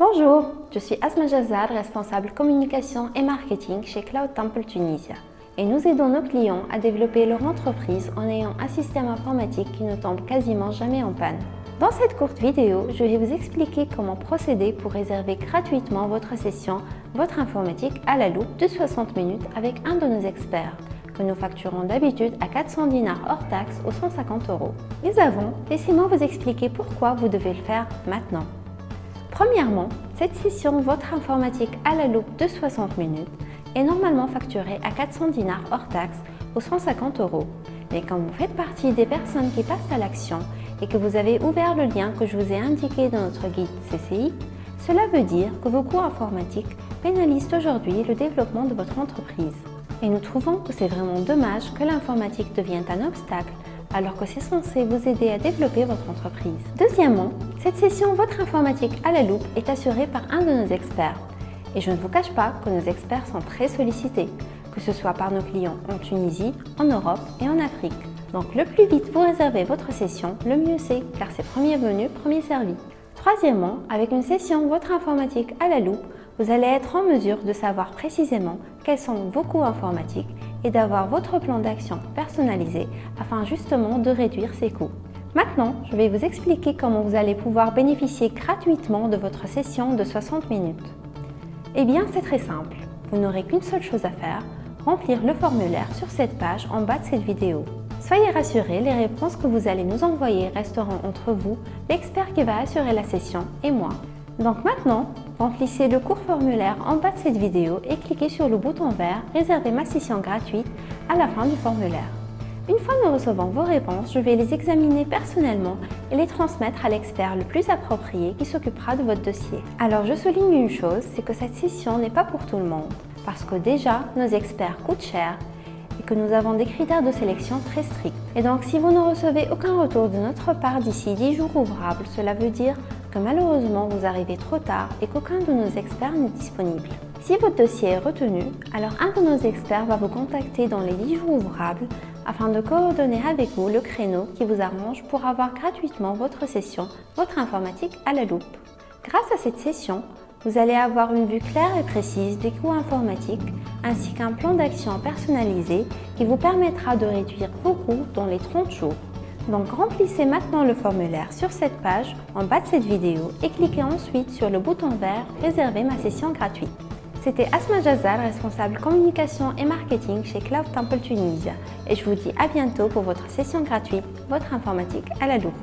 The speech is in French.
Bonjour, je suis Asma Jazad, responsable communication et marketing chez Cloud Temple Tunisia. Et nous aidons nos clients à développer leur entreprise en ayant un système informatique qui ne tombe quasiment jamais en panne. Dans cette courte vidéo, je vais vous expliquer comment procéder pour réserver gratuitement votre session, votre informatique à la loupe de 60 minutes avec un de nos experts, que nous facturons d'habitude à 400 dinars hors taxe ou 150 €. Mais avant, laissez-moi vous expliquer pourquoi vous devez le faire maintenant. Premièrement, cette session Votre informatique à la loupe de 60 minutes est normalement facturée à 400 dinars hors taxe ou 150 €. Mais quand vous faites partie des personnes qui passent à l'action et que vous avez ouvert le lien que je vous ai indiqué dans notre guide CCI, cela veut dire que vos coûts informatiques pénalisent aujourd'hui le développement de votre entreprise. Et nous trouvons que c'est vraiment dommage que l'informatique devienne un obstacle alors que c'est censé vous aider à développer votre entreprise. Deuxièmement, cette session Votre informatique à la loupe est assurée par un de nos experts. Et je ne vous cache pas que nos experts sont très sollicités, que ce soit par nos clients en Tunisie, en Europe et en Afrique. Donc le plus vite vous réservez votre session, le mieux c'est, car c'est premier venu, premier servi. Troisièmement, avec une session Votre informatique à la loupe, vous allez être en mesure de savoir précisément quels sont vos coûts informatiques et d'avoir votre plan d'action personnalisé afin justement de réduire ces coûts. Maintenant, je vais vous expliquer comment vous allez pouvoir bénéficier gratuitement de votre session de 60 minutes. Eh bien, c'est très simple. Vous n'aurez qu'une seule chose à faire, remplir le formulaire sur cette page en bas de cette vidéo. Soyez rassurés, les réponses que vous allez nous envoyer resteront entre vous, l'expert qui va assurer la session et moi. Donc maintenant, remplissez le court formulaire en bas de cette vidéo et cliquez sur le bouton vert « Réserver ma session gratuite » à la fin du formulaire. Une fois nous recevons vos réponses, je vais les examiner personnellement et les transmettre à l'expert le plus approprié qui s'occupera de votre dossier. Alors je souligne une chose, c'est que cette session n'est pas pour tout le monde, parce que déjà, nos experts coûtent cher et que nous avons des critères de sélection très stricts. Et donc si vous ne recevez aucun retour de notre part d'ici 10 jours ouvrables, cela veut dire que malheureusement vous arrivez trop tard et qu'aucun de nos experts n'est disponible. Si votre dossier est retenu, alors un de nos experts va vous contacter dans les 10 jours ouvrables afin de coordonner avec vous le créneau qui vous arrange pour avoir gratuitement votre session, votre informatique à la loupe. Grâce à cette session, vous allez avoir une vue claire et précise des coûts informatiques ainsi qu'un plan d'action personnalisé qui vous permettra de réduire vos coûts dans les 30 jours. Donc remplissez maintenant le formulaire sur cette page en bas de cette vidéo et cliquez ensuite sur le bouton vert « Réserver ma session gratuite ». C'était Asma Jazad, responsable communication et marketing chez Cloud Temple Tunisia et je vous dis à bientôt pour votre session gratuite, votre informatique à la loupe.